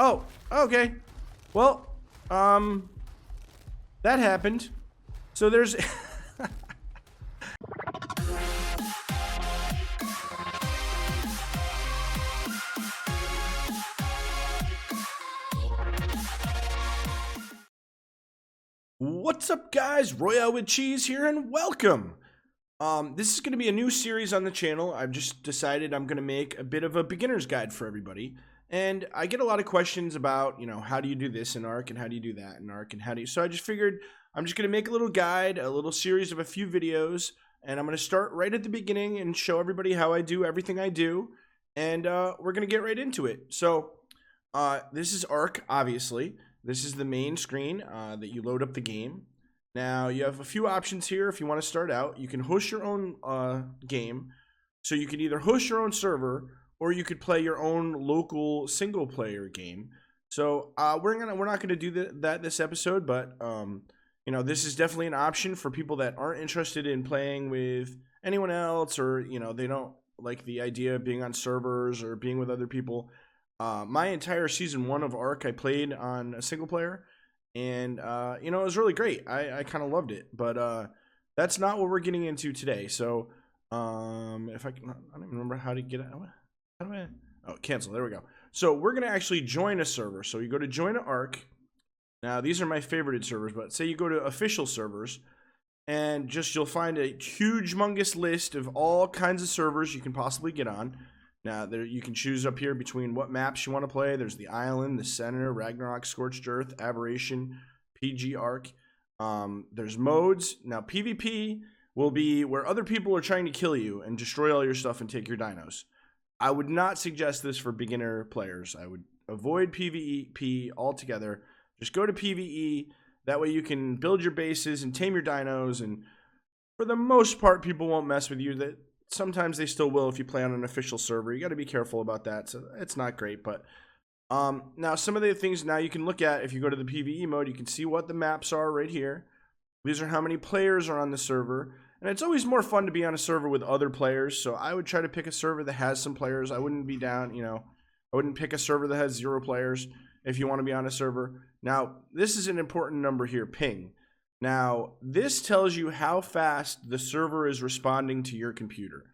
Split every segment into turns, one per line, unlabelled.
Oh, okay. Well, that happened. So there's... What's up, guys? Royale with Cheese here, and welcome! This is going to be a new series on the channel. I've just decided I'm going to make a bit of a beginner's guide for everybody. And I get a lot of questions about, how do you do this in ARK, and how do you do that in ARK, and how do you... So I just figured I'm just going to make a little guide, a little series of a few videos, and I'm going to start right at the beginning and show everybody how I do everything I do, and we're going to get right into it. So, this is ARK, obviously. This is the main screen that you load up the game. Now, you have a few options here if you want to start out. You can host your own game. So you can either host your own server, or you could play your own local single-player game. So we're not gonna do that this episode, but this is definitely an option for people that aren't interested in playing with anyone else, or they don't like the idea of being on servers or being with other people. My entire season 1 of ARK I played on a single player, and it was really great. I kind of loved it, but that's not what we're getting into today. So if I don't even remember how to get out. How do I? Oh, cancel. There we go. So we're gonna actually join a server. So you go to join an ARK. Now these are my favorited servers, but say you go to official servers, and you'll find a huge, humongous list of all kinds of servers you can possibly get on. Now, you can choose up here between what maps you want to play. There's the Island, the Center, Ragnarok, Scorched Earth, Aberration, PG ARK. There's modes. Now, PvP will be where other people are trying to kill you and destroy all your stuff and take your dinos. I would not suggest this for beginner players. I would avoid PvP altogether. Just go to PvE. That way you can build your bases and tame your dinos. And for the most part, people won't mess with you. Sometimes they still will if you play on an official server. You got to be careful about that. So it's not great, but now some of the things now you can look at if you go to the PvE mode, you can see what the maps are right here. These are how many players are on the server, and it's always more fun to be on a server with other players. So I would try to pick a server that has some players. I wouldn't be down, I wouldn't pick a server that has 0 players if you want to be on a server. Now, this is an important number here, ping. Now, this tells you how fast the server is responding to your computer.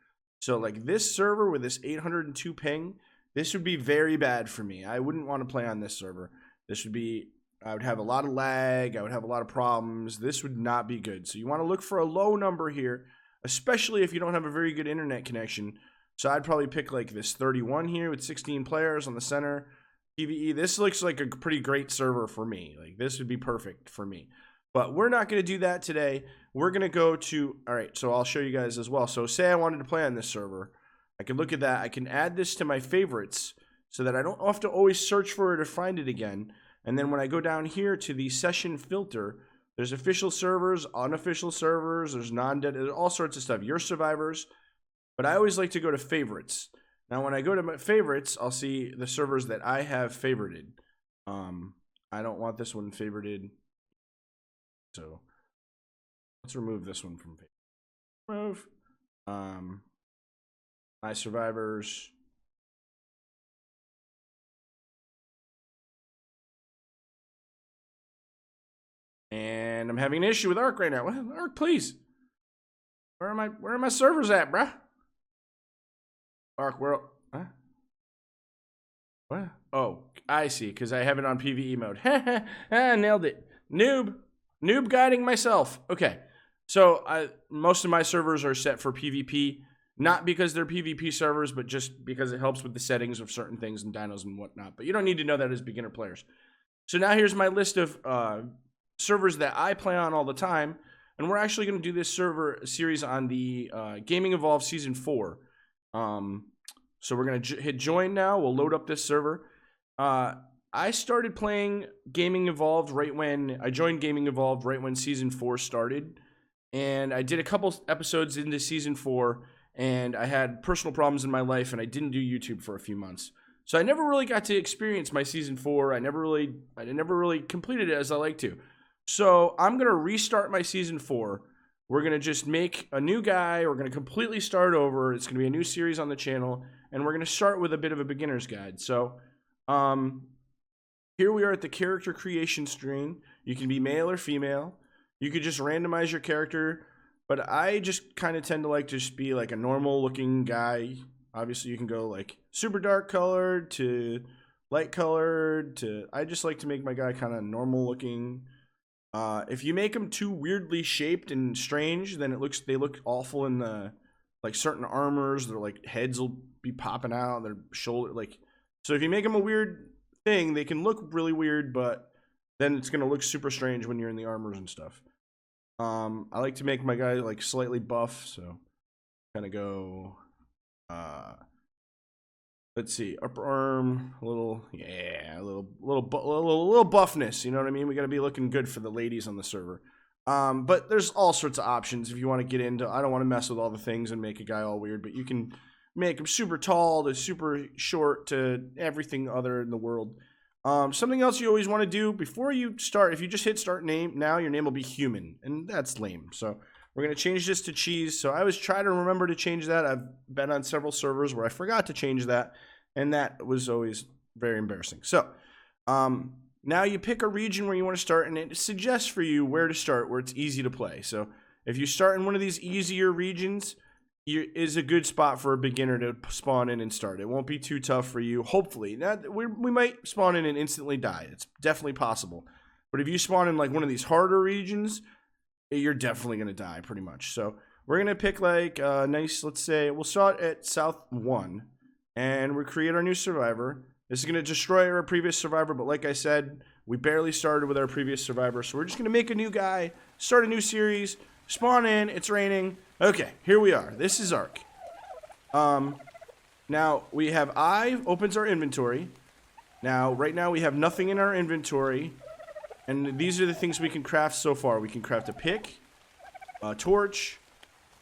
So, like this server with this 802 ping, this would be very bad for me. I wouldn't want to play on this server. I would have a lot of lag. I would have a lot of problems. This would not be good. So you want to look for a low number here, especially if you don't have a very good internet connection. So I'd probably pick like this 31 here with 16 players on the center. PvE, this looks like a pretty great server for me. Like this would be perfect for me. But we're not going to do that today. We're going to go to, all right, so I'll show you guys as well. So say I wanted to play on this server. I can look at that. I can add this to my favorites so that I don't have to always search for it or find it again. And then when I go down here to the session filter, there's official servers, unofficial servers, there's there's all sorts of stuff. Your survivors. But I always like to go to favorites. Now when I go to my favorites, I'll see the servers that I have favorited. I don't want this one favorited. So let's remove this one from remove. My survivors. And I'm having an issue with ARK right now. ARK, please. Where are my servers at, bruh? ARK, where? Huh? What? Oh, I see, because I have it on PvE mode. Nailed it. Noob guiding myself. Okay, so most of my servers are set for PvP, not because they're PvP servers, but just because it helps with the settings of certain things and dinos and whatnot. But you don't need to know that as beginner players. So now here's my list of servers that I play on all the time, and we're actually going to do this server series on the Gaming Evolved Season 4. So we're going to hit join now. We'll load up this server. I started playing Gaming Evolved right when I joined Gaming Evolved right when Season 4 started. And I did a couple episodes into Season 4, and I had personal problems in my life, and I didn't do YouTube for a few months. So I never really got to experience my Season 4. I never really completed it as I like to. So I'm going to restart my Season 4. We're going to just make a new guy. We're going to completely start over. It's going to be a new series on the channel, and we're going to start with a bit of a beginner's guide. So Here we are at the character creation screen. You can be male or female. You could just randomize your character, but I just kind of tend to like to just be like a normal looking guy. Obviously, you can go like super dark colored to light colored to. I just like to make my guy kind of normal looking. If you make them too weirdly shaped and strange, then they look awful in the like certain armors. Their like heads will be popping out, their shoulder like. So if you make them a weird thing, they can look really weird, but then it's gonna look super strange when you're in the armors and stuff. I like to make my guy like slightly buff, so kind of go. Let's see, upper arm, a little buffness. You know what I mean? We gotta be looking good for the ladies on the server. But there's all sorts of options if you want to get into. I don't want to mess with all the things and make a guy all weird, but you can make him super tall to super short to everything other in the world. Something else you always want to do before you start, if you just hit start name, now your name will be human, and that's lame. So we're going to change this to cheese. So I was trying to remember to change that. I've been on several servers where I forgot to change that, and that was always very embarrassing. So now you pick a region where you want to start, and it suggests for you where to start, where it's easy to play. So if you start in one of these easier regions, is a good spot for a beginner to spawn in and start. It won't be too tough for you, hopefully. Now, we might spawn in and instantly die. It's definitely possible. But if you spawn in like one of these harder regions, you're definitely going to die pretty much. So we're going to pick like a nice, let's say, we'll start at South 1. And we'll create our new survivor. This is going to destroy our previous survivor, but like I said, we barely started with our previous survivor. So we're just going to make a new guy, start a new series, spawn in, it's raining. Okay, here we are. This is ARK. Now, we have I opens our inventory. Now, right now we have nothing in our inventory. And these are the things we can craft so far. We can craft a pick, a torch,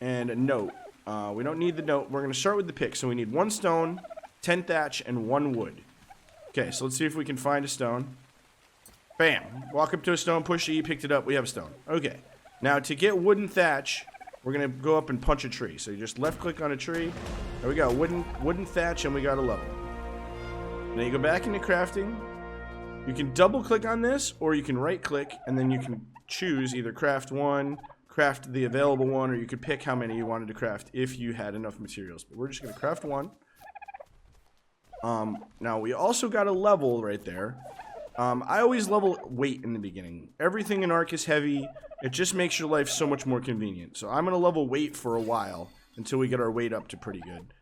and a note. We don't need the note. We're going to start with the pick. So we need 1 stone, 10 thatch, and 1 wood. Okay, so let's see if we can find a stone. Bam. Walk up to a stone, push E, picked it up. We have a stone. Okay. Now, to get wooden thatch, we're going to go up and punch a tree. So you just left-click on a tree. There we go. Wooden thatch, and we got a level. Now you go back into crafting. You can double-click on this, or you can right-click, and then you can choose either craft 1, craft the available one, or you could pick how many you wanted to craft if you had enough materials. But we're just going to craft 1. Now, we also got a level right there. I always level weight in the beginning. Everything in ARK is heavy. It just makes your life so much more convenient. So I'm going to level weight for a while until we get our weight up to pretty good.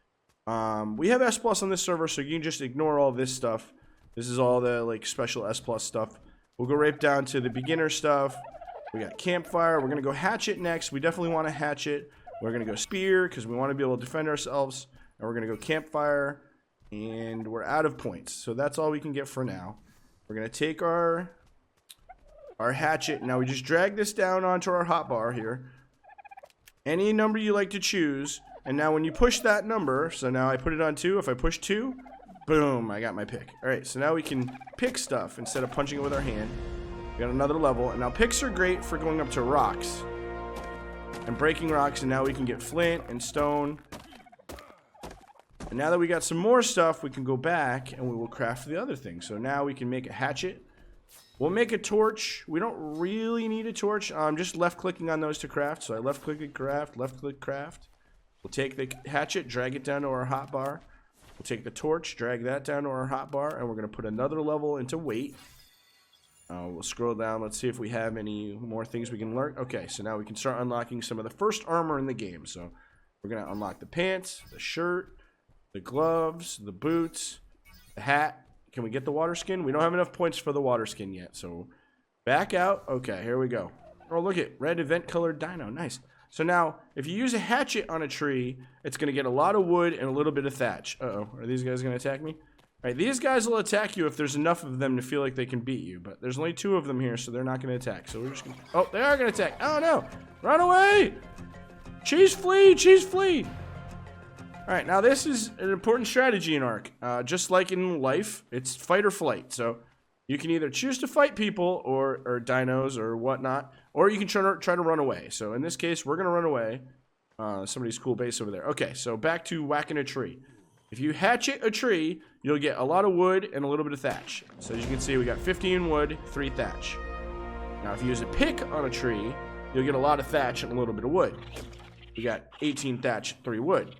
We have S+ on this server, so you can just ignore all this stuff. This is all the like special S+ stuff. We'll go right down to the beginner stuff. We got campfire. We're going to go hatchet next. We definitely want a hatchet. We're going to go spear because we want to be able to defend ourselves. And we're going to go campfire. And we're out of points. So that's all we can get for now. We're going to take our hatchet. Now we just drag this down onto our hotbar here. Any number you like to choose. And now when you push that number, so now I put it on 2. If I push 2, boom, I got my pick. Alright, so now we can pick stuff instead of punching it with our hand. We got another level. And now picks are great for going up to rocks. And breaking rocks. And now we can get flint and stone. And now that we got some more stuff, we can go back and we will craft the other thing. So now we can make a hatchet. We'll make a torch. We don't really need a torch. I'm just left-clicking on those to craft. So I left-click and craft, left-click craft. We'll take the hatchet, drag it down to our hotbar. We'll take the torch, drag that down to our hotbar, and we're going to put another level into weight. We'll scroll down. Let's see if we have any more things we can learn. Okay, so now we can start unlocking some of the first armor in the game. So we're going to unlock the pants, the shirt, the gloves, the boots, the hat. Can we get the water skin? We don't have enough points for the water skin yet. So back out. Okay, here we go. Oh, look at red event colored dino. Nice. So now, if you use a hatchet on a tree, it's going to get a lot of wood and a little bit of thatch. Uh-oh. Are these guys going to attack me? All right, these guys will attack you if there's enough of them to feel like they can beat you. But there's only 2 of them here, so they're not going to attack. So we're just going to... Oh, they are going to attack. Oh, no. Run away. Cheese flee. Cheese flee. All right, now this is an important strategy in ARK. Just like in life, it's fight or flight. So you can either choose to fight people or dinos or whatnot, or you can try to run away. So in this case, we're going to run away. Somebody's cool base over there. Okay, so back to whacking a tree. If you hatchet a tree, you'll get a lot of wood and a little bit of thatch. So as you can see, we got 15 wood, 3 thatch. Now, if you use a pick on a tree, you'll get a lot of thatch and a little bit of wood. We got 18 thatch, 3 wood.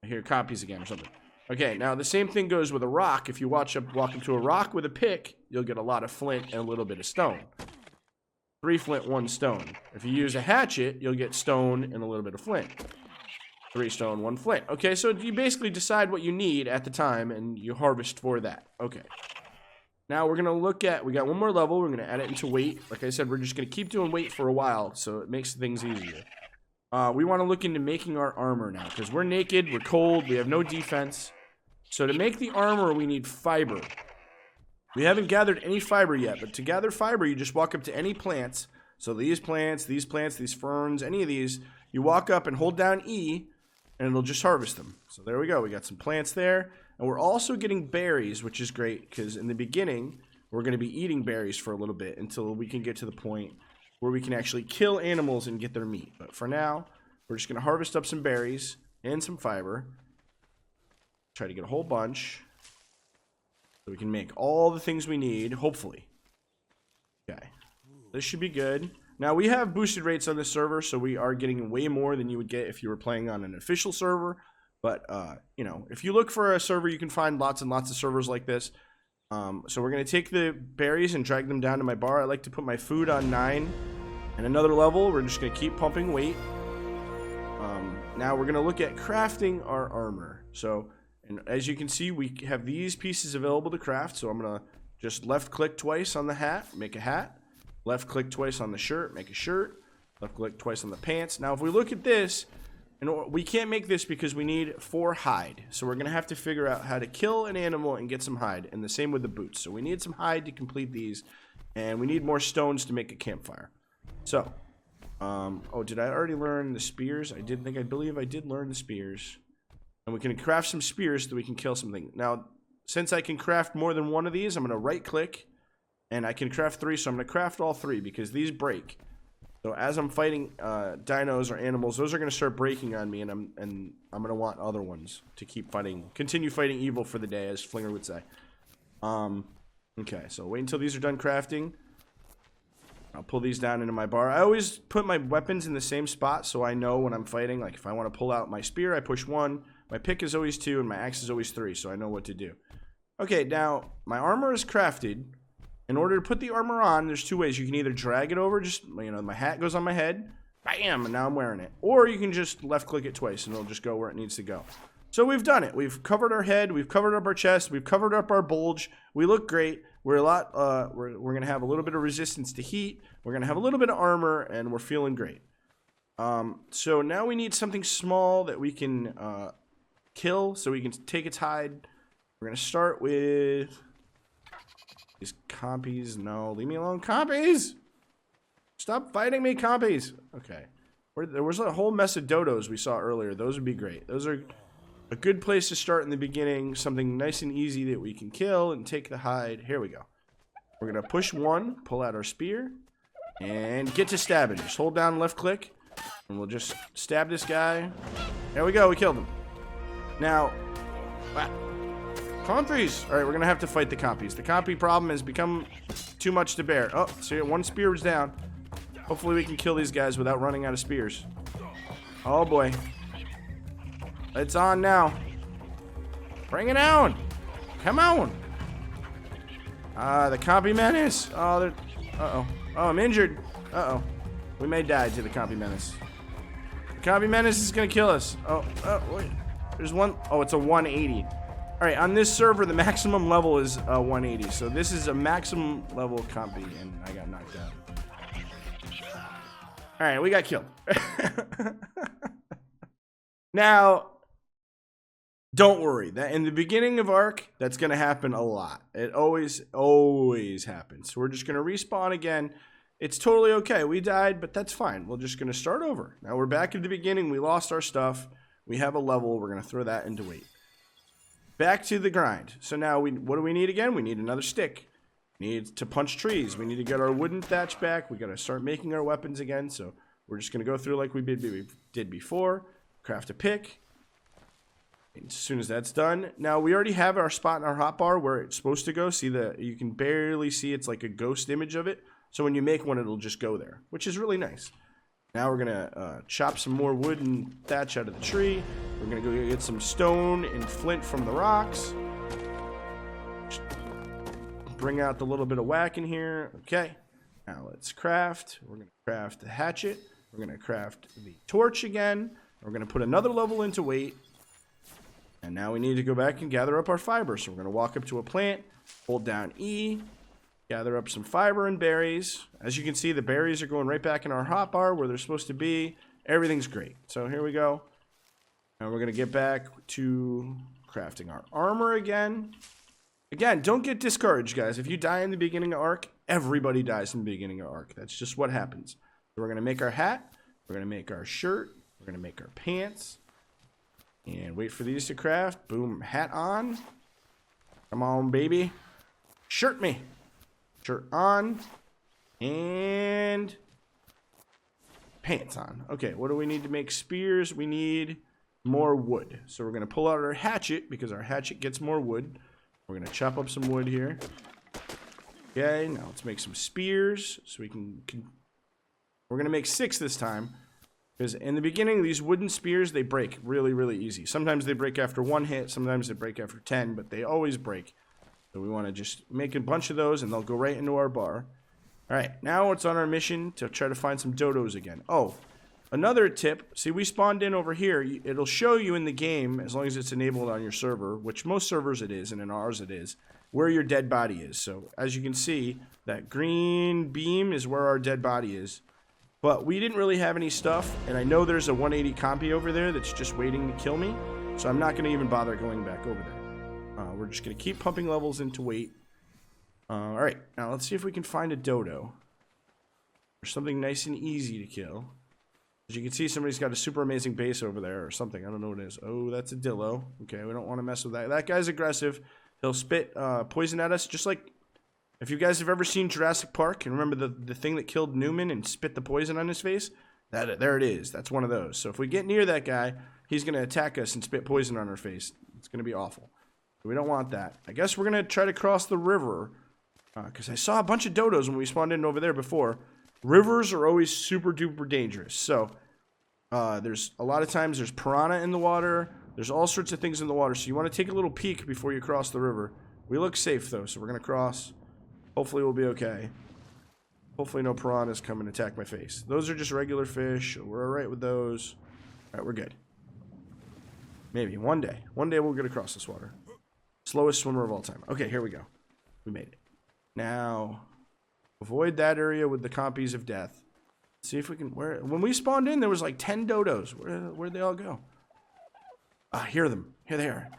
I hear copies again or something. Okay, now the same thing goes with a rock. If you walk up to a rock with a pick, you'll get a lot of flint and a little bit of stone. 3 flint, 1 stone. If you use a hatchet, you'll get stone and a little bit of flint. 3 stone, 1 flint. Okay, so you basically decide what you need at the time, and you harvest for that. Okay. Now we're going to look at, we got one more level. We're going to add it into weight. Like I said, we're just going to keep doing weight for a while, so it makes things easier. We want to look into making our armor now, because we're naked, we're cold, we have no defense. So to make the armor, we need fiber. We haven't gathered any fiber yet, but to gather fiber, you just walk up to any plants. So these plants, these ferns, any of these, you walk up and hold down E, and it'll just harvest them. So there we go. We got some plants there. And we're also getting berries, which is great, because in the beginning, we're going to be eating berries for a little bit until we can get to the point where we can actually kill animals and get their meat. But for now, we're just going to harvest up some berries and some fiber. Try to get a whole bunch so we can make all the things we need, hopefully. Okay. This should be good. Now, we have boosted rates on this server, so we are getting way more than you would get if you were playing on an official server. But, you know, if you look for a server, you can find lots and lots of servers like this. So we're going to take the berries and drag them down to my bar. I like to put my food on 9. And another level, we're just going to keep pumping weight. Now we're going to look at crafting our armor. So, and as you can see, we have these pieces available to craft. So I'm going to just left-click twice on the hat, make a hat. Left-click twice on the shirt, make a shirt. Left-click twice on the pants. Now, if we look at this, and we can't make this because we need 4 hide. So we're going to have to figure out how to kill an animal and get some hide. And the same with the boots. So we need some hide to complete these. And we need more stones to make a campfire. So, oh, did I already learn the spears? I believe I did learn the spears. And we can craft some spears so we can kill something. Now, since I can craft more than one of these, I'm going to right-click. And I can craft 3, so I'm going to craft all 3 because these break. So as I'm fighting dinos or animals, those are going to start breaking on me, and I'm going to want other ones to keep fighting, continue fighting evil for the day, as Flinger would say. Okay, so wait until these are done crafting. I'll pull these down into my bar. I always put my weapons in the same spot so I know when I'm fighting. Like if I want to pull out my spear, I push 1. My pick is always 2, and my axe is always 3, so I know what to do. Okay, now my armor is crafted. In order to put the armor on, there's 2 ways. You can either drag it over, just, you know, my hat goes on my head, bam, and now I'm wearing it. Or you can just left-click it twice, and it'll just go where it needs to go. So we've done it. We've covered our head, we've covered up our chest, we've covered up our bulge. We look great. We're going to have a little bit of resistance to heat. We're going to have a little bit of armor, and we're feeling great. So now we need something small that we can kill, so we can take its hide. We're going to start with... these compies, no, leave me alone, compies! Stop fighting me, compies! Okay. There was a whole mess of dodos we saw earlier. Those would be great. Those are a good place to start in the beginning. Something nice and easy that we can kill and take the hide. Here we go. We're going to push 1, pull out our spear, and get to stabbing. Just hold down left click, and we'll just stab this guy. There we go, we killed him. Now, compies! Alright, we're going to have to fight the compies. The compy problem has become too much to bear. Oh, so 1 spear was down. Hopefully we can kill these guys without running out of spears. Oh boy. It's on now. Bring it on! Come on! The compy menace! Oh, they're... Uh-oh. Oh, I'm injured. Uh-oh. We may die to the compy menace. The compy menace is going to kill us. Oh, wait. There's one... Oh, it's a 180. Alright, on this server, the maximum level is 180. So this is a maximum level compy, and I got knocked out. Alright, we got killed. Now, don't worry. That in the beginning of ARK, that's going to happen a lot. It always happens. So we're just going to respawn again. It's totally okay. We died, but that's fine. We're just going to start over. Now we're back at the beginning. We lost our stuff. We have a level. We're going to throw that into weight. Back to the grind. So now, what do we need again? We need another stick. We need to punch trees. We need to get our wooden thatch back. We got to start making our weapons again. So we're just going to go through like we did before. Craft a pick. As soon as that's done, now we already have our spot in our hotbar where it's supposed to go. See you can barely see, it's like a ghost image of it. So when you make one, it'll just go there, which is really nice. Now we're gonna chop some more wood and thatch out of the tree. We're gonna go get some stone and flint from the rocks. Just bring out the little bit of whack in here. Okay, now let's craft. We're gonna craft the hatchet. We're gonna craft the torch again. We're gonna put another level into weight. And now we need to go back and gather up our fiber. So we're going to walk up to a plant, hold down E, gather up some fiber and berries. As you can see, the berries are going right back in our hotbar where they're supposed to be. Everything's great. So here we go. And we're going to get back to crafting our armor again. Again, don't get discouraged, guys. If you die in the beginning of ARK, everybody dies in the beginning of ARK. That's just what happens. So we're going to make our hat. We're going to make our shirt. We're going to make our pants. And wait for these to craft. Boom, hat on. Come on, baby. Shirt me. Shirt on. And pants on. Okay, what do we need to make spears? We need more wood. So we're going to pull out our hatchet because our hatchet gets more wood. We're going to chop up some wood here. Okay, now let's make some spears. So we can we're going to make 6 this time. Because in the beginning, these wooden spears, they break really, really easy. Sometimes they break after 1 hit. Sometimes they break after 10. But they always break. So we want to just make a bunch of those. And they'll go right into our bar. Alright, now it's on our mission to try to find some dodos again. Oh, another tip. See, we spawned in over here. It'll show you in the game, as long as it's enabled on your server, which most servers it is, and in ours it is, where your dead body is. So, as you can see, that green beam is where our dead body is. But we didn't really have any stuff, and I know there's a 180 compy over there that's just waiting to kill me, so I'm not going to even bother going back over there. We're just going to keep pumping levels into weight. Alright, now let's see if we can find a dodo. Or something nice and easy to kill. As you can see, somebody's got a super amazing base over there, or something. I don't know what it is. Oh, that's a dillo. Okay, we don't want to mess with that. That guy's aggressive. He'll spit poison at us, just like... If you guys have ever seen Jurassic Park and remember the thing that killed Newman and spit the poison on his face, there it is. That's one of those. So if we get near that guy, he's going to attack us and spit poison on our face. It's going to be awful. We don't want that. I guess we're going to try to cross the river because I saw a bunch of dodos when we spawned in over there before. Rivers are always super duper dangerous. So there's a lot of times there's piranha in the water. There's all sorts of things in the water. So you want to take a little peek before you cross the river. We look safe though, so we're going to cross. Hopefully we'll be okay. Hopefully no piranhas come and attack my face. Those are just regular fish. We're alright with those. Alright, we're good. Maybe one day. One day we'll get across this water. Slowest swimmer of all time. Okay, here we go. We made it. Now, avoid that area with the compies of death. See if we can... When we spawned in, there was like 10 dodos. Where'd they all go? Ah, hear them. Here they are.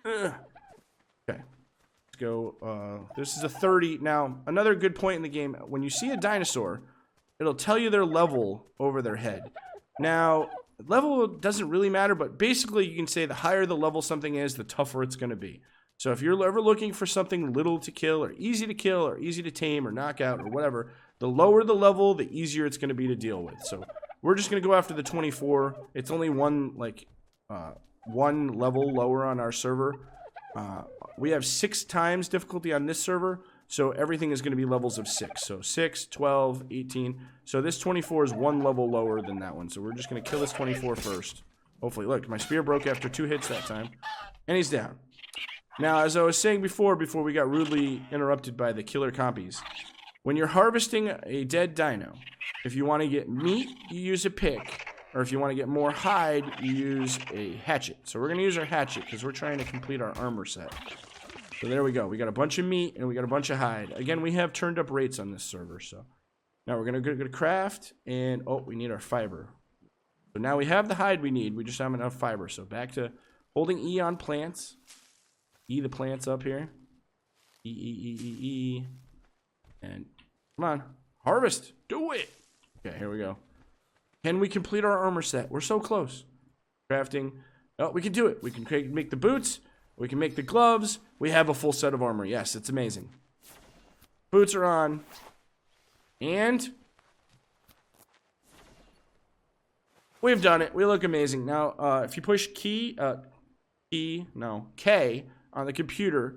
Okay. Go this is a 30. Now another good point in the game, when you see a dinosaur, it'll tell you their level over their head. Now level doesn't really matter, but basically you can say the higher the level something is, the tougher it's going to be. So if you're ever looking for something little to kill or easy to tame or knock out or whatever, the lower the level, the easier it's going to be to deal with. So we're just going to go after the 24. It's only one level lower on our server. We have 6 times difficulty on this server, so everything is going to be levels of 6. So 6, 12, 18. So this 24 is 1 level lower than that one. So we're just going to kill this 24 first. Hopefully. Look, my spear broke after 2 hits that time. And he's down. Now, as I was saying before we got rudely interrupted by the killer compies, when you're harvesting a dead dino, if you want to get meat, you use a pick. Or if you want to get more hide, you use a hatchet. So we're going to use our hatchet because we're trying to complete our armor set. So there we go. We got a bunch of meat and we got a bunch of hide. Again, we have turned up rates on this server. So now we're going to go to craft. And, oh, we need our fiber. So now we have the hide we need. We just have enough fiber. So back to holding E on plants. E the plants up here. E. And come on. Harvest. Do it. Okay, here we go. Can we complete our armor set? We're so close. Crafting. Oh, we can do it. We can make the boots. We can make the gloves. We have a full set of armor. Yes, it's amazing. Boots are on. And we've done it. We look amazing. Now, if you push key, K on the computer,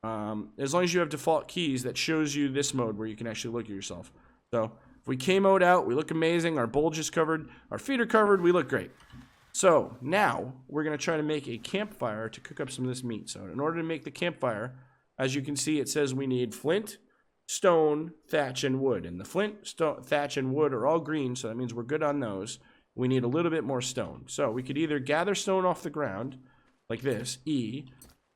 as long as you have default keys, that shows you this mode where you can actually look at yourself. So if we K mode out, we look amazing. Our bulge is covered. Our feet are covered. We look great. So now we're going to try to make a campfire to cook up some of this meat. So in order to make the campfire, as you can see, it says we need flint, stone, thatch, and wood. And the flint, stone, thatch, and wood are all green, so that means we're good on those. We need a little bit more stone. So we could either gather stone off the ground, like this, E,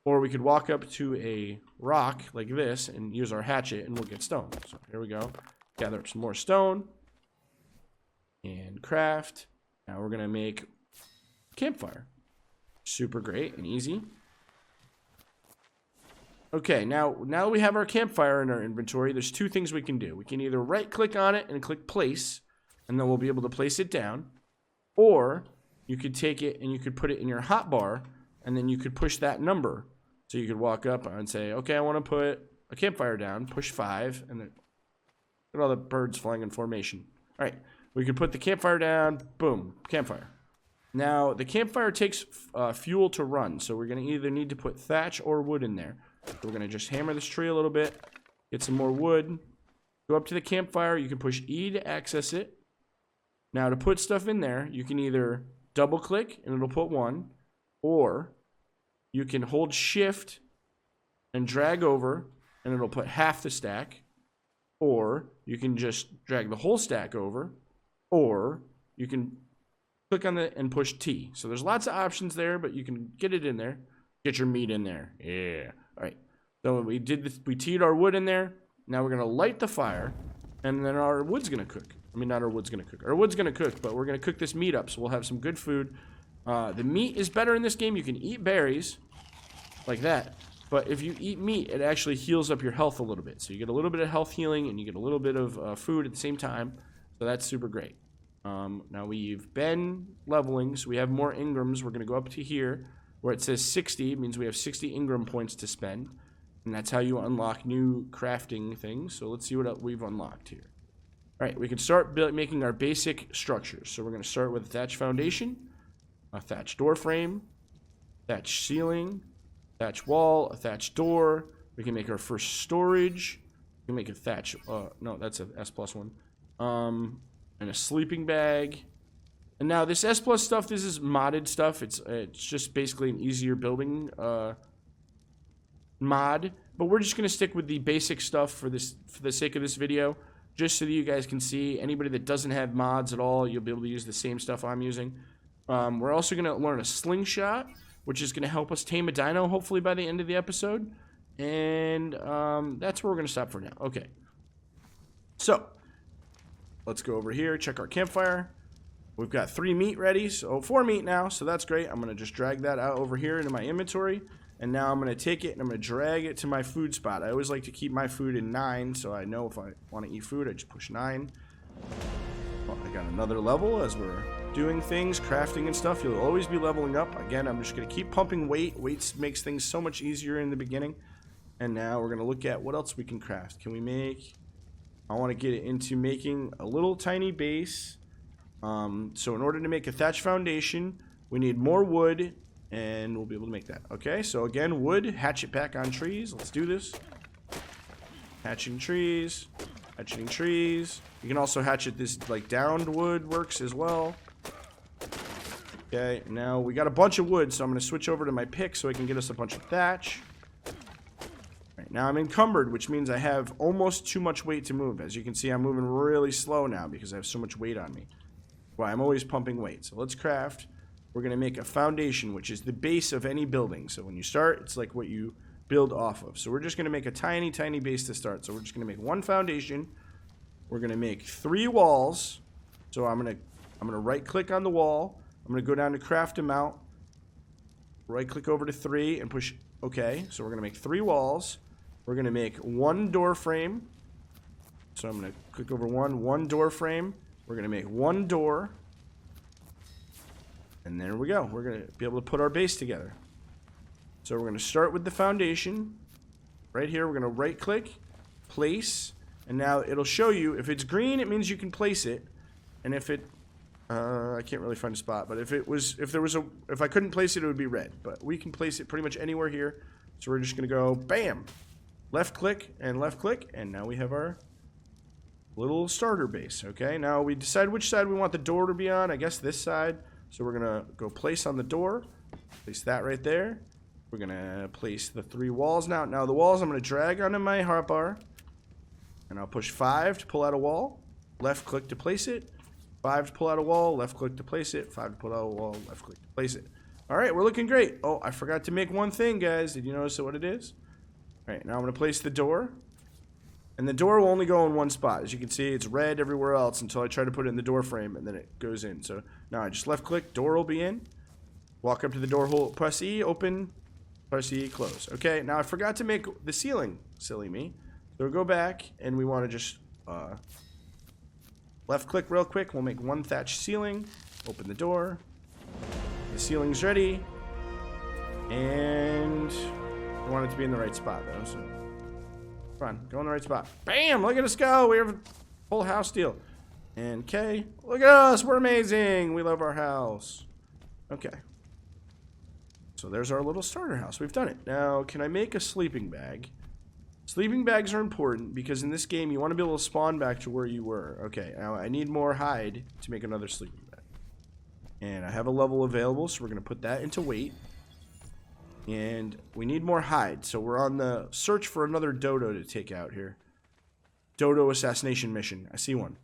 or we could walk up to a rock, like this, and use our hatchet, and we'll get stone. So here we go. Gather up some more stone. And craft. Now we're going to make campfire. Super great and easy. Okay, now that we have our campfire in our inventory, there's two things we can do. We can either right-click on it and click place, and then we'll be able to place it down. Or you could take it and you could put it in your hotbar, and then you could push that number. So you could walk up and say, okay, I want to put a campfire down, push 5, and then look at all the birds flying in formation. All right, we could put the campfire down, boom, campfire. Now, the campfire takes fuel to run, so we're going to either need to put thatch or wood in there. So we're going to just hammer this tree a little bit, get some more wood, go up to the campfire. You can push E to access it. Now, to put stuff in there, you can either double-click, and it'll put 1, or you can hold Shift and drag over, and it'll put half the stack, or you can just drag the whole stack over, or you can click on it and push T. So there's lots of options there, but you can get it in there. Get your meat in there. Yeah. All right. So we did this. We teed our wood in there. Now we're going to light the fire, and then our wood's going to cook. I mean, not our wood's going to cook. Our wood's going to cook, but we're going to cook this meat up, so we'll have some good food. The meat is better in this game. You can eat berries like that, but if you eat meat, it actually heals up your health a little bit. So you get a little bit of health healing, and you get a little bit of food at the same time. So that's super great. Now we've been leveling, so we have more Ingrams. We're going to go up to here where it says 60. It means we have 60 Ingram points to spend, and that's how you unlock new crafting things. So let's see what we've unlocked here. All right, we can start making our basic structures. So we're going to start with a thatch foundation, a thatch door frame, thatch ceiling, thatch wall, a thatch door. We can make our first storage. We can make a thatch, no, that's a S+1. And a sleeping bag. And now this S+ stuff, this is modded stuff. It's just basically an easier building mod. But we're just gonna stick with the basic stuff for the sake of this video, just so that you guys can see. Anybody that doesn't have mods at all, you'll be able to use the same stuff I'm using. We're also gonna learn a slingshot, which is gonna help us tame a dino, hopefully by the end of the episode. And that's where we're gonna stop for now. Okay. So let's go over here, check our campfire. We've got 3 meat ready, so 4 meat now, so that's great. I'm gonna just drag that out over here into my inventory, and now I'm gonna take it and I'm gonna drag it to my food spot. I always like to keep my food in 9, so I know if I want to eat food, I just push 9. Well, I got another level as we're doing things, crafting and stuff. You'll always be leveling up. Again, I'm just gonna keep pumping weight. Weight makes things so much easier in the beginning. And now we're gonna look at what else we can craft. Can we make? I want to get it into making a little tiny base. So in order to make a thatch foundation, we need more wood, and we'll be able to make that. Okay, so again, wood, hatchet back on trees. Let's do this. Hatching trees, hatcheting trees. You can also hatchet this, like, downed wood works as well. Okay, now we got a bunch of wood, so I'm going to switch over to my pick so I can get us a bunch of thatch. Now I'm encumbered, which means I have almost too much weight to move. As you can see, I'm moving really slow now because I have so much weight on me. Well, I'm always pumping weight. So let's craft. We're going to make a foundation, which is the base of any building. So when you start, it's like what you build off of. So we're just going to make a tiny, tiny base to start. So we're just going to make 1 foundation. We're going to make 3 walls. So I'm going to right-click on the wall. I'm going to go down to craft amount. Right-click over to 3 and push OK. So we're going to make 3 walls. We're going to make 1 door frame. So I'm going to click over 1 door frame. We're going to make 1 door. And there we go. We're going to be able to put our base together. So we're going to start with the foundation. Right here, we're going to right click, place, and now it'll show you if it's green, it means you can place it. And if it I can't really find a spot, but if I couldn't place it, it would be red. But we can place it pretty much anywhere here. So we're just gonna go bam, left click, and now we have our little starter base. Okay, now we decide which side we want the door to be on. I guess this side. So we're gonna go place on the door, place that right there. We're gonna place the 3 walls now. Now the walls I'm gonna drag onto my hotbar, and I'll push 5 to pull out a wall. Left click to place it. 5 to pull out a wall, left click to place it. 5 to pull out a wall, left click to place it. All right, we're looking great. Oh, I forgot to make one thing, guys. Did you notice what it is? All right, now I'm gonna place the door. And the door will only go in one spot. As you can see, it's red everywhere else until I try to put it in the door frame, and then it goes in. So now I just left click, door will be in. Walk up to the door hole, press E, open, press E, close. Okay, now I forgot to make the ceiling, silly me. So we'll go back, and we wanna just, left click real quick. We'll make 1 thatch ceiling. Open the door. The ceiling's ready. And we want it to be in the right spot though. So come on, go in the right spot. Bam! Look at us go. We have a full house deal. And K, look at us. We're amazing. We love our house. Okay. So there's our little starter house. We've done it. Now, can I make a sleeping bag? Sleeping bags are important because in this game you want to be able to spawn back to where you were. Okay, now I need more hide to make another sleeping bag. And I have a level available, so we're going to put that into weight. And we need more hide, so we're on the search for another dodo to take out here. Dodo assassination mission. I see one.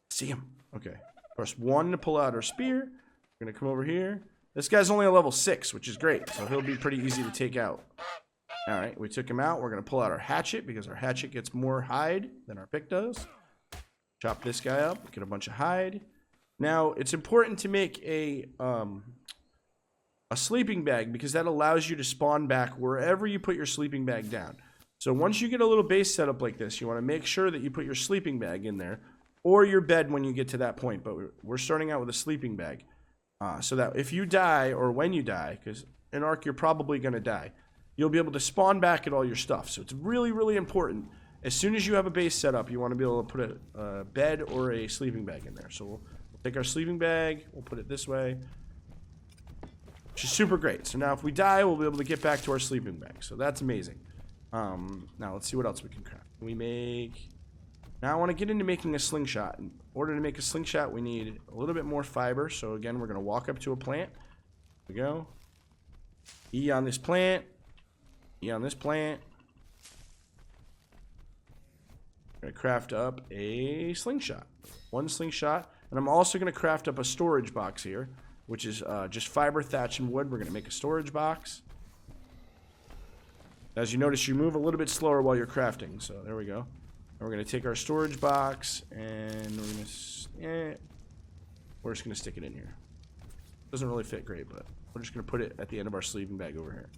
See him. Okay. Press 1 to pull out our spear. We're going to come over here. This guy's only a level 6, which is great, so he'll be pretty easy to take out. Alright, we took him out. We're going to pull out our hatchet because our hatchet gets more hide than our pick does. Chop this guy up, get a bunch of hide. Now, it's important to make a sleeping bag because that allows you to spawn back wherever you put your sleeping bag down. So once you get a little base set up like this, you want to make sure that you put your sleeping bag in there or your bed when you get to that point. But we're starting out with a sleeping bag so that if you die or when you die, because in ARK you're probably going to die, you'll be able to spawn back at all your stuff. So it's really, really important. As soon as you have a base set up, you want to be able to put a bed or a sleeping bag in there. So we'll take our sleeping bag, we'll put it this way, which is super great. So now if we die, we'll be able to get back to our sleeping bag. So that's amazing. Now let's see what else we can craft. We make... Now I want to get into making a slingshot. In order to make a slingshot, we need a little bit more fiber. So again, we're going to walk up to a plant. Here we go. E on this plant. E on this plant. I'm going to craft up a slingshot. 1 slingshot. And I'm also going to craft up a storage box here, which is just fiber, thatch, and wood. We're going to make a storage box. As you notice, you move a little bit slower while you're crafting. So there we go. And we're going to take our storage box and we're going to... we're just going to stick it in here. Doesn't really fit great, but we're just going to put it at the end of our sleeping bag over here.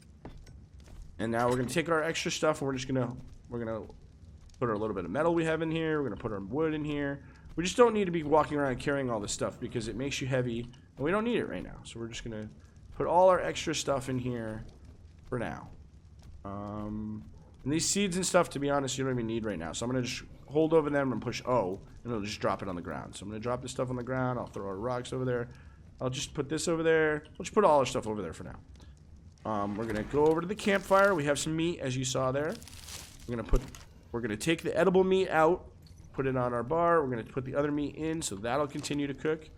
And now we're going to take our extra stuff and we're going to put our little bit of metal we have in here. We're going to put our wood in here. We just don't need to be walking around carrying all this stuff because it makes you heavy and we don't need it right now. So we're just going to put all our extra stuff in here for now. And these seeds and stuff, to be honest, you don't even need right now. So I'm going to just hold over them and push O and it'll just drop it on the ground. So I'm going to drop this stuff on the ground. I'll throw our rocks over there. I'll just put this over there. We'll just put all our stuff over there for now. We're going to go over to the campfire. We have some meat, as you saw there. We're going to take the edible meat out, put it on our bar. We're going to put the other meat in, so that'll continue to cook.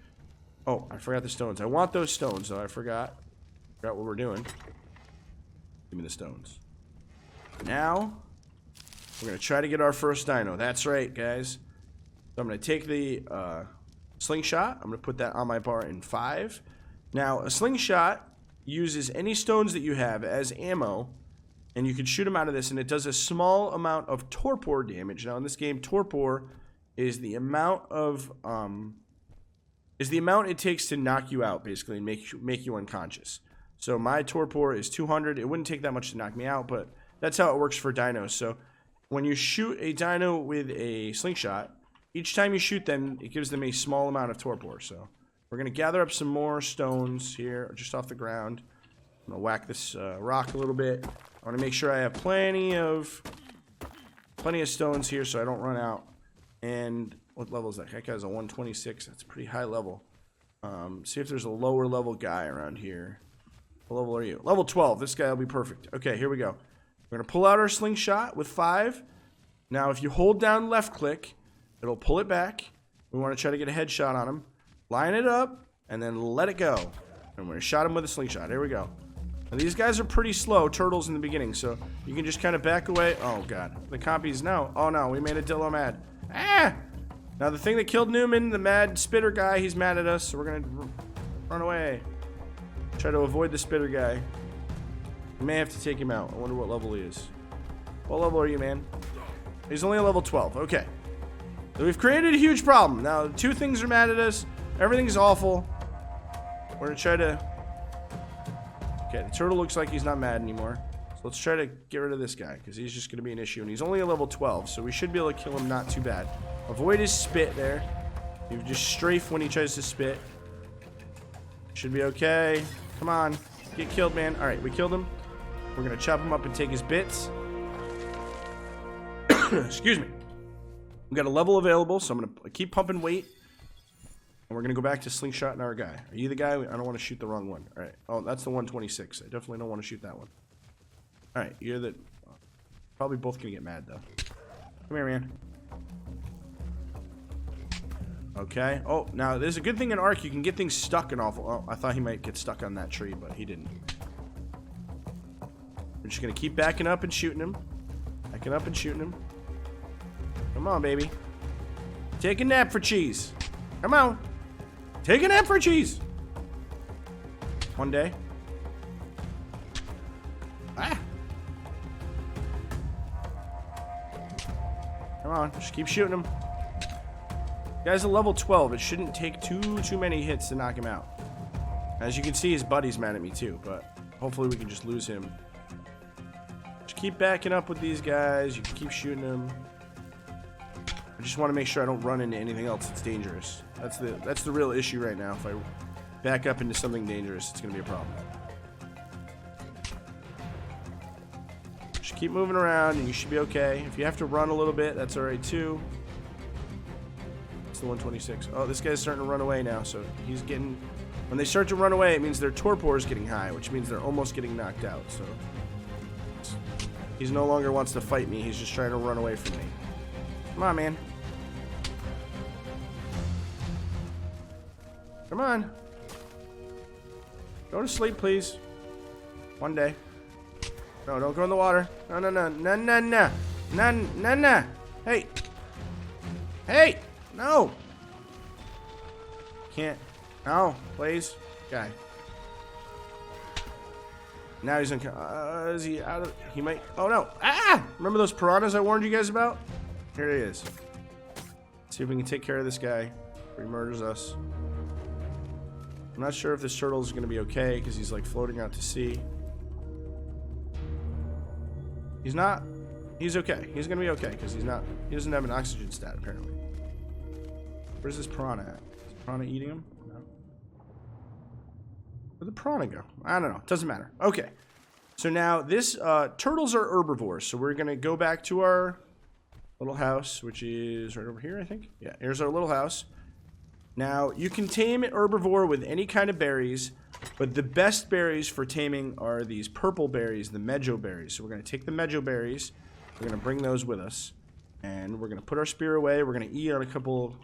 Oh, I forgot the stones. I want those stones, though. I forgot what we're doing. Give me the stones. Now, we're going to try to get our first dino. That's right, guys. So I'm going to take the slingshot. I'm going to put that on my bar in 5. Now, a slingshot uses any stones that you have as ammo, and you can shoot them out of this, and it does a small amount of torpor damage. Now, in this game, torpor is the amount it takes to knock you out, basically, and make you unconscious. So my torpor is 200. It wouldn't take that much to knock me out, but that's how it works for dinos. So when you shoot a dino with a slingshot, each time you shoot them, it gives them a small amount of torpor. So we're going to gather up some more stones here, just off the ground. I'm going to whack this rock a little bit. I want to make sure I have plenty of stones here so I don't run out. And what level is that? That guy's a 126. That's a pretty high level. See if there's a lower level guy around here. What level are you? Level 12. This guy will be perfect. Okay, here we go. We're gonna pull out our slingshot with 5. Now, if you hold down left click, it'll pull it back. We want to try to get a headshot on him. Line it up, and then let it go. And we're gonna shot him with a slingshot. Here we go. Now, these guys are pretty slow, turtles in the beginning, so you can just kind of back away. Oh, God. The compies, no. Oh, no, we made a Dillo mad. Ah! Now, the thing that killed Newman, the mad spitter guy, he's mad at us, so we're gonna run away. Try to avoid the spitter guy. We may have to take him out. I wonder what level he is. What level are you, man? He's only a level 12. Okay. So we've created a huge problem. Now, 2 things are mad at us. Everything's awful. We're gonna try to... Okay, the turtle looks like he's not mad anymore. So let's try to get rid of this guy, because he's just gonna be an issue. And he's only a level 12, so we should be able to kill him not too bad. Avoid his spit there. You just strafe when he tries to spit. Should be okay. Come on. Get killed, man. Alright, we killed him. We're gonna chop him up and take his bits. Excuse me. We got a level available, so I'm gonna keep pumping weight. And we're gonna go back to slingshot and our guy. Are you the guy? I don't want to shoot the wrong one. Alright. Oh, that's the 126. I definitely don't want to shoot that one. Alright, you're the... Probably both gonna get mad, though. Come here, man. Okay. Oh, now there's a good thing in ARK. You can get things stuck in awful... Oh, I thought he might get stuck on that tree, but he didn't. We're just gonna keep backing up and shooting him. Backing up and shooting him. Come on, baby. Take a nap for cheese. Come on. Take a nap for cheese. One day. Ah. Come on. Just keep shooting him. Guy's a level 12. It shouldn't take too many hits to knock him out. As you can see, his buddy's mad at me too, but hopefully we can just lose him. Just keep backing up with these guys. You can keep shooting them. I just want to make sure I don't run into anything else that's dangerous. That's the real issue right now. If I back up into something dangerous, it's going to be a problem. Just keep moving around and you should be okay. If you have to run a little bit, that's alright too. It's the 126. Oh, this guy's starting to run away now, so he's getting... When they start to run away, it means their torpor is getting high, which means they're almost getting knocked out, so... He's no longer wants to fight me, he's just trying to run away from me. Come on, man. Come on. Go to sleep, please. One day. No, don't go in the water. No, no, no. No, no, no. No, no, no. Hey. Hey. No. Can't. No, please. Guy. Now he's is he out of... He might... Oh, no. Ah! Remember those piranhas I warned you guys about? Here he is. Let's see if we can take care of this guy before he murders us. I'm not sure if this turtle is going to be okay because he's like floating out to sea. He's not. He's okay. He's going to be okay because he's not. He doesn't have an oxygen stat apparently. Where's this piranha at? Is the piranha eating him? No. Where'd the piranha go? I don't know. Doesn't matter. Okay. So now this turtles are herbivores. So we're going to go back to our little house, which is right over here, I think. Yeah, here's our little house. Now, you can tame an herbivore with any kind of berries, but the best berries for taming are these purple berries, the mejo berries. So we're going to take the mejo berries, we're going to bring those with us, and we're going to put our spear away. We're going to eat on a couple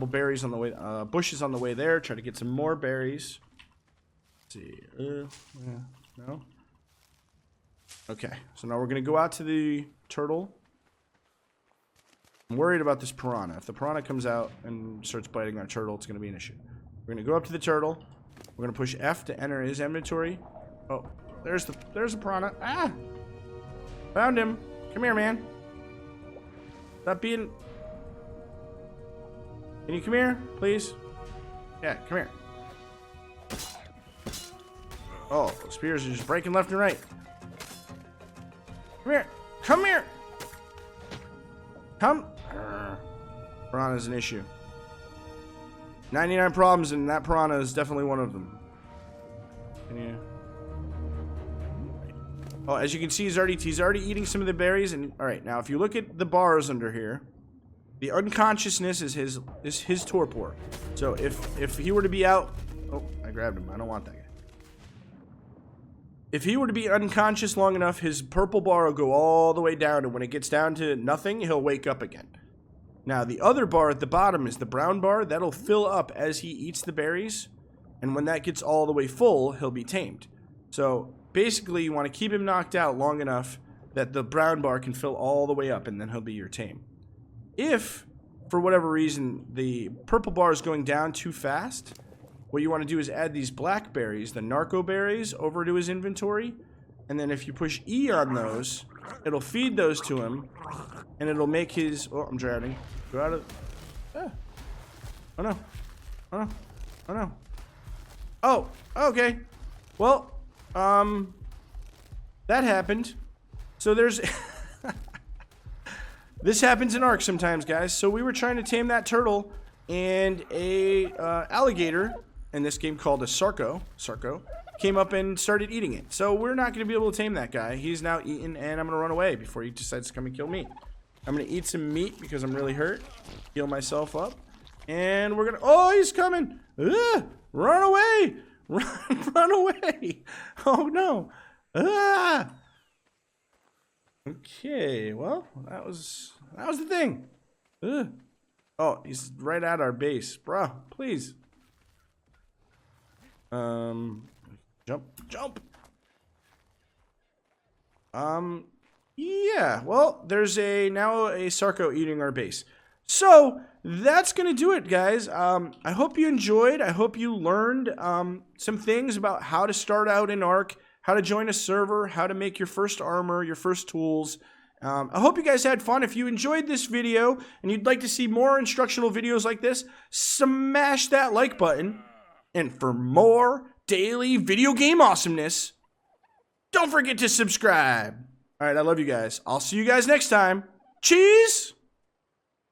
berries on the way, bushes on the way there, try to get some more berries. Let's see, no? Okay, so now we're going to go out to the turtle. I'm worried about this piranha. If the piranha comes out and starts biting our turtle, it's going to be an issue. We're going to go up to the turtle. We're going to push F to enter his inventory. Oh, there's the piranha. Ah! Found him. Come here, man. Stop being... Can you come here, please? Yeah, come here. Oh, the spears are just breaking left and right. Come here. Come here. Come. Piranha's an issue. 99 problems, and that piranha is definitely one of them. Can you... Oh, as you can see, he's already eating some of the berries. And all right, now if you look at the bars under here, The unconsciousness is his torpor. So if he were to be out, oh, I grabbed him. I don't want that guy. If he were to be unconscious long enough, his purple bar will go all the way down, and when it gets down to nothing, he'll wake up again. Now, the other bar at the bottom is the brown bar. That'll fill up as he eats the berries, and when that gets all the way full, he'll be tamed. So, basically, you want to keep him knocked out long enough that the brown bar can fill all the way up, and then he'll be your tame. If, for whatever reason, the purple bar is going down too fast, what you want to do is add these black berries, the narco berries, over to his inventory. And then if you push E on those, it'll feed those to him. And it'll make his... Oh, I'm drowning. Go out of... Ah. Oh, no. Oh, no. Oh, no. Oh, okay. Well, that happened. So there's... This happens in ARK sometimes, guys. So we were trying to tame that turtle, and a alligator... in this game called a Sarco, came up and started eating it. So we're not going to be able to tame that guy. He's now eaten, and I'm going to run away before he decides to come and kill me. I'm going to eat some meat because I'm really hurt, heal myself up, and we're going to... Oh, he's coming! Run away! Run away! Oh, no! Okay, well, that was the thing. Oh, he's right at our base. Bruh, please. Jump. Yeah, well, there's now a Sarco eating our base. So, that's gonna do it, guys. I hope you enjoyed. I hope you learned, some things about how to start out in ARK, how to join a server, how to make your first armor, your first tools. I hope you guys had fun. If you enjoyed this video and you'd like to see more instructional videos like this, smash that like button. And for more daily video game awesomeness, don't forget to subscribe. All right, I love you guys. I'll see you guys next time. Cheese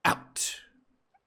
out.